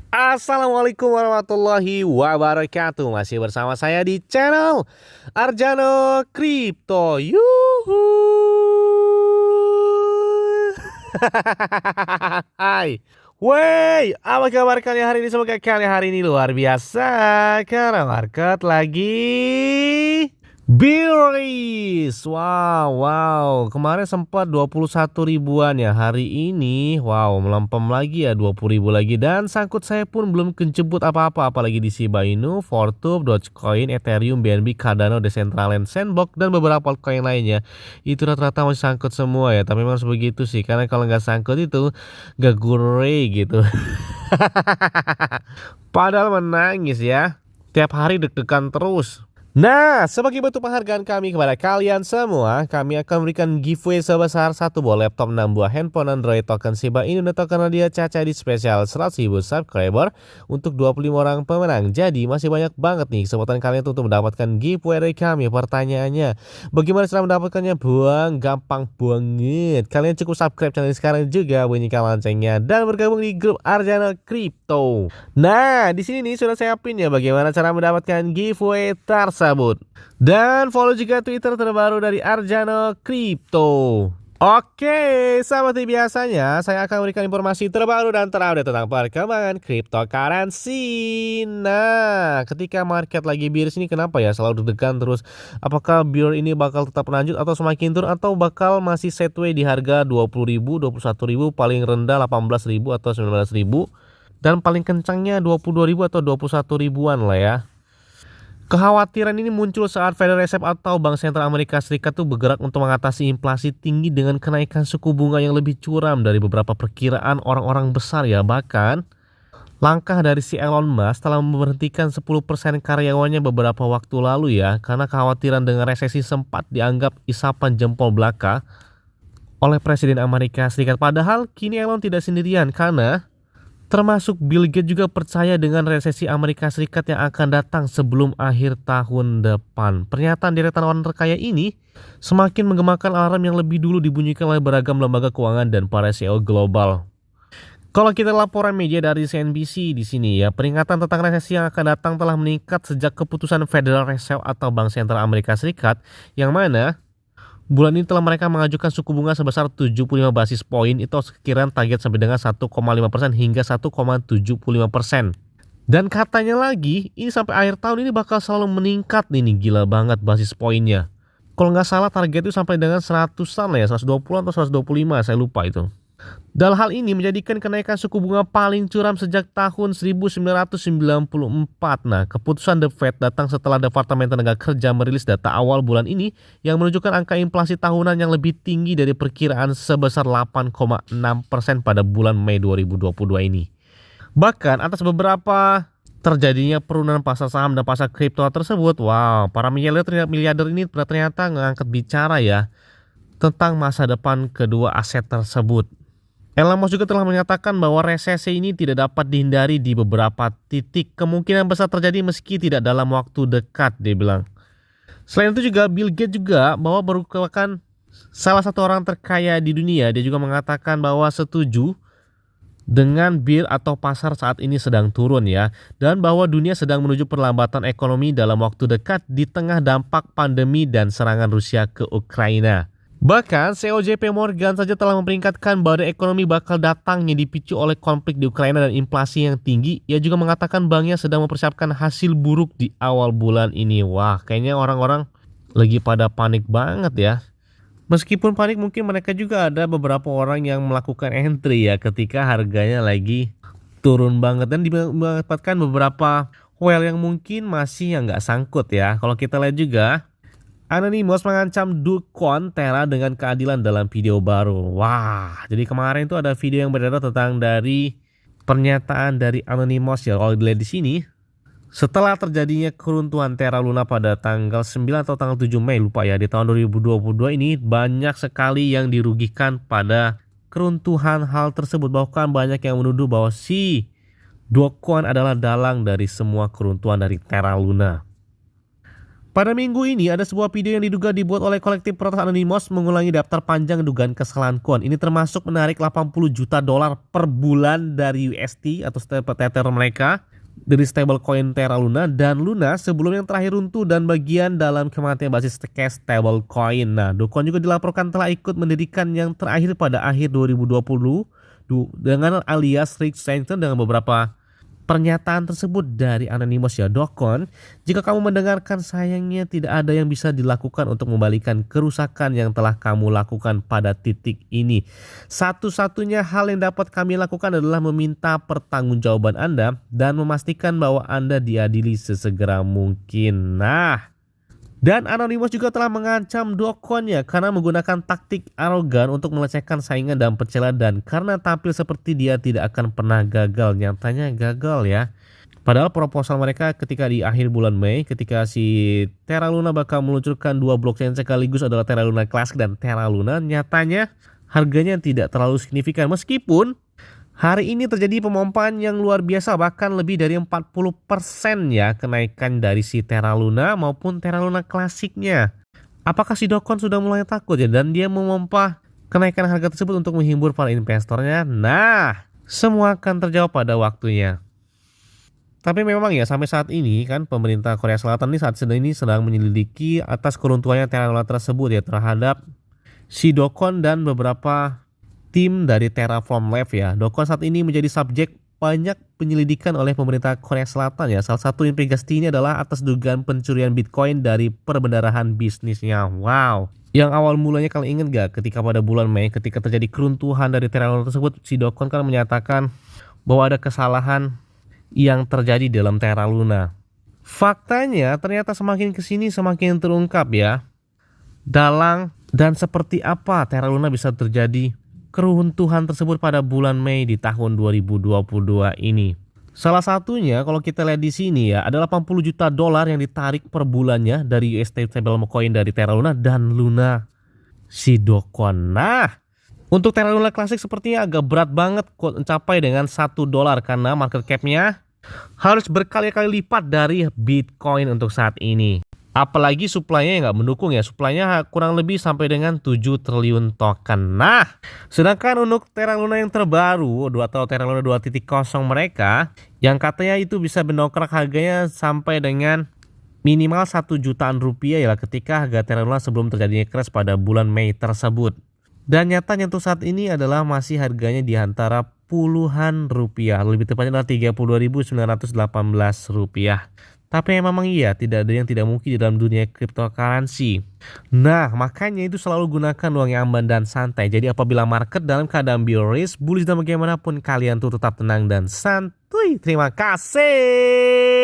Assalamualaikum warahmatullahi wabarakatuh. Masih bersama saya di channel Arjano Crypto. Yuhu. Hai. Wey, apa kabar kalian hari ini? Semoga kalian hari ini luar biasa karena market lagi bearish. Wow. Kemarin sempat 21 ribuan ya. Hari ini wow melempem lagi ya 20 ribu lagi. Dan sangkut saya pun belum kejebut apa-apa. Apalagi di Shiba Inu, Fortube, Dogecoin, Ethereum, BNB, Cardano, Decentraland, Sandbox, dan beberapa altcoin lainnya. Itu rata-rata masih sangkut semua ya. Tapi memang sebegitu sih. Karena kalau nggak sangkut itu gak gurih gitu. Padahal menangis ya. Tiap hari deg-degan terus. Nah, sebagai bentuk penghargaan kami kepada kalian semua, kami akan memberikan giveaway sebesar 1 buah laptop, 6 buah handphone Android, token Shiba Inu, dan token Radia Caca di spesial 100.000 subscriber untuk 25 orang pemenang. Jadi masih banyak banget nih kesempatan kalian untuk mendapatkan giveaway dari kami. Pertanyaannya, bagaimana cara mendapatkannya? Gampang banget. Kalian cukup subscribe channel ini sekarang juga, bunyikan loncengnya, dan bergabung di grup Arjano Crypto. Nah, di sini nih sudah saya pin ya bagaimana cara mendapatkan giveaway tersebut. Dan follow juga Twitter terbaru dari Arjano Crypto. Oke, seperti biasanya saya akan memberikan informasi terbaru dan terupdate tentang perkembangan cryptocurrency. Nah, ketika market lagi bearish ini kenapa ya selalu deg-degan terus? Apakah bear ini bakal tetap lanjut atau semakin turun, atau bakal masih sideways di harga 20.000, 21.000, paling rendah 18.000 atau 19.000, dan paling kencangnya 22.000 atau 21 ribuan lah ya. Kekhawatiran ini muncul saat Federal Reserve atau Bank Sentral Amerika Serikat tuh bergerak untuk mengatasi inflasi tinggi dengan kenaikan suku bunga yang lebih curam dari beberapa perkiraan orang-orang besar ya. Bahkan langkah dari si Elon Musk telah memberhentikan 10% karyawannya beberapa waktu lalu ya, karena kekhawatiran dengan resesi sempat dianggap isapan jempol belaka oleh Presiden Amerika Serikat. Padahal kini Elon tidak sendirian, karena termasuk Bill Gates juga percaya dengan resesi Amerika Serikat yang akan datang sebelum akhir tahun depan. Pernyataan deretan orang terkaya ini semakin menggemakan alarm yang lebih dulu dibunyikan oleh beragam lembaga keuangan dan para CEO global. Kalau kita laporan media dari CNBC di sini ya, peringatan tentang resesi yang akan datang telah meningkat sejak keputusan Federal Reserve atau Bank Sentral Amerika Serikat, yang mana bulan ini telah mereka mengajukan suku bunga sebesar 75 basis poin, itu sekiranya target sampai dengan 1,5% hingga 1,75%. Dan katanya lagi, ini sampai akhir tahun ini bakal selalu meningkat nih, gila banget basis poinnya. Kalau nggak salah target itu sampai dengan 100-an lah ya, 120 atau 125, saya lupa itu. Dalam hal ini menjadikan kenaikan suku bunga paling curam sejak tahun 1994. Nah, keputusan The Fed datang setelah Departemen Tenaga Kerja merilis data awal bulan ini yang menunjukkan angka inflasi tahunan yang lebih tinggi dari perkiraan sebesar 8,6% pada bulan Mei 2022 ini. Bahkan atas beberapa terjadinya penurunan pasar saham dan pasar kripto tersebut, wow, para miliarder ini ternyata ngangkat bicara ya tentang masa depan kedua aset tersebut. Elon Musk juga telah menyatakan bahwa resesi ini tidak dapat dihindari di beberapa titik. Kemungkinan besar terjadi meski tidak dalam waktu dekat, dia bilang. Selain itu juga Bill Gates juga bahwa merupakan salah satu orang terkaya di dunia. Dia juga mengatakan bahwa setuju dengan bear atau pasar saat ini sedang turun ya. Dan bahwa dunia sedang menuju perlambatan ekonomi dalam waktu dekat di tengah dampak pandemi dan serangan Rusia ke Ukraina. Bahkan CEO JP Morgan saja telah memperingatkan bahwa ekonomi bakal datangnya dipicu oleh konflik di Ukraina dan inflasi yang tinggi. Ia juga mengatakan banknya sedang mempersiapkan hasil buruk di awal bulan ini. Wah, kayaknya orang-orang lagi pada panik banget ya. Meskipun panik, mungkin mereka juga ada beberapa orang yang melakukan entry ya ketika harganya lagi turun banget, dan mendapatkan beberapa whale yang mungkin masih yang nggak sangkut ya. Kalau kita lihat juga, Anonymous mengancam Do Kwon Terra dengan keadilan dalam video baru. Wah, jadi kemarin itu ada video yang beredar tentang dari pernyataan dari Anonymous ya. Kalau dilihat di sini, setelah terjadinya keruntuhan Terra Luna pada tanggal 9 atau tanggal 7 Mei, lupa ya, di tahun 2022 ini banyak sekali yang dirugikan pada keruntuhan hal tersebut. Bahkan banyak yang menuduh bahwa si Do Kwon adalah dalang dari semua keruntuhan dari Terra Luna. Pada minggu ini ada sebuah video yang diduga dibuat oleh kolektif protes Anonymous mengulangi daftar panjang dugaan kesalahan koin. Ini termasuk menarik 80 juta dolar per bulan dari UST atau Tether mereka dari stablecoin Terra Luna dan Luna sebelum yang terakhir runtuh dan bagian dalam kematian basis cash stablecoin. Nah, Do Kwon juga dilaporkan telah ikut mendirikan yang terakhir pada akhir 2020 dengan alias Rick Stanton dengan beberapa pernyataan tersebut dari Anonymous ya. Do Kwon, jika kamu mendengarkan, sayangnya tidak ada yang bisa dilakukan untuk membalikan kerusakan yang telah kamu lakukan pada titik ini. Satu-satunya hal yang dapat kami lakukan adalah meminta pertanggungjawaban Anda dan memastikan bahwa Anda diadili sesegera mungkin. Nah, dan Anonymous juga telah mengancam Do Kwon ya karena menggunakan taktik arogan untuk melecehkan saingan dan pecela, dan karena tampil seperti dia tidak akan pernah gagal. Nyatanya gagal ya. Padahal proposal mereka ketika di akhir bulan Mei ketika si Terra Luna bakal meluncurkan dua blockchain sekaligus adalah Terra Luna Classic dan Terra Luna, nyatanya harganya tidak terlalu signifikan meskipun hari ini terjadi pemompaan yang luar biasa, bahkan lebih dari 40% ya kenaikan dari si Terra Luna maupun Terra Luna klasiknya. Apakah si Do Kwon sudah mulai takut ya dan dia memompa kenaikan harga tersebut untuk menghibur para investornya? Nah, semua akan terjawab pada waktunya. Tapi memang ya sampai saat ini kan pemerintah Korea Selatan ini saat ini sedang menyelidiki atas keruntuhannya Terra Luna tersebut ya terhadap si Do Kwon dan beberapa tim dari Terraform Lab ya. Do Kwon saat ini menjadi subjek banyak penyelidikan oleh pemerintah Korea Selatan ya. Salah satu investigasi ini adalah atas dugaan pencurian Bitcoin dari perbendarahan bisnisnya. Wow. Yang awal mulanya kalian ingat gak ketika pada bulan Mei ketika terjadi keruntuhan dari Terra Luna tersebut, si Do Kwon kan menyatakan bahwa ada kesalahan yang terjadi dalam Terra Luna. Faktanya ternyata semakin kesini semakin terungkap ya. Dalang dan seperti apa Terra Luna bisa terjadi keruntuhan tersebut pada bulan Mei di tahun 2022 ini. Salah satunya kalau kita lihat di sini ya ada 80 juta dolar yang ditarik per bulannya dari UST stablecoin dari Terra Luna dan Luna si Do Kwon. Nah, untuk Terra Luna Classic sepertinya agak berat banget mencapai dengan $1 karena market cap-nya harus berkali-kali lipat dari Bitcoin untuk saat ini. Apalagi supply-nya nggak mendukung ya, supply-nya kurang lebih sampai dengan 7 triliun token. Nah, sedangkan untuk Terra Luna yang terbaru atau Terra Luna 2.0 mereka yang katanya itu bisa mendongkrak harganya sampai dengan minimal 1 jutaan rupiah ya ketika harga Terra Luna sebelum terjadinya crash pada bulan Mei tersebut. Dan nyatanya untuk saat ini adalah masih harganya di antara puluhan rupiah, lebih tepatnya adalah 32.918 rupiah. Tapi memang iya, tidak ada yang tidak mungkin di dalam dunia cryptocurrency. Nah, makanya itu selalu gunakan uang yang aman dan santai. Jadi apabila market dalam keadaan bearish, bullish dan bagaimanapun, kalian tuh tetap tenang dan santuy. Terima kasih.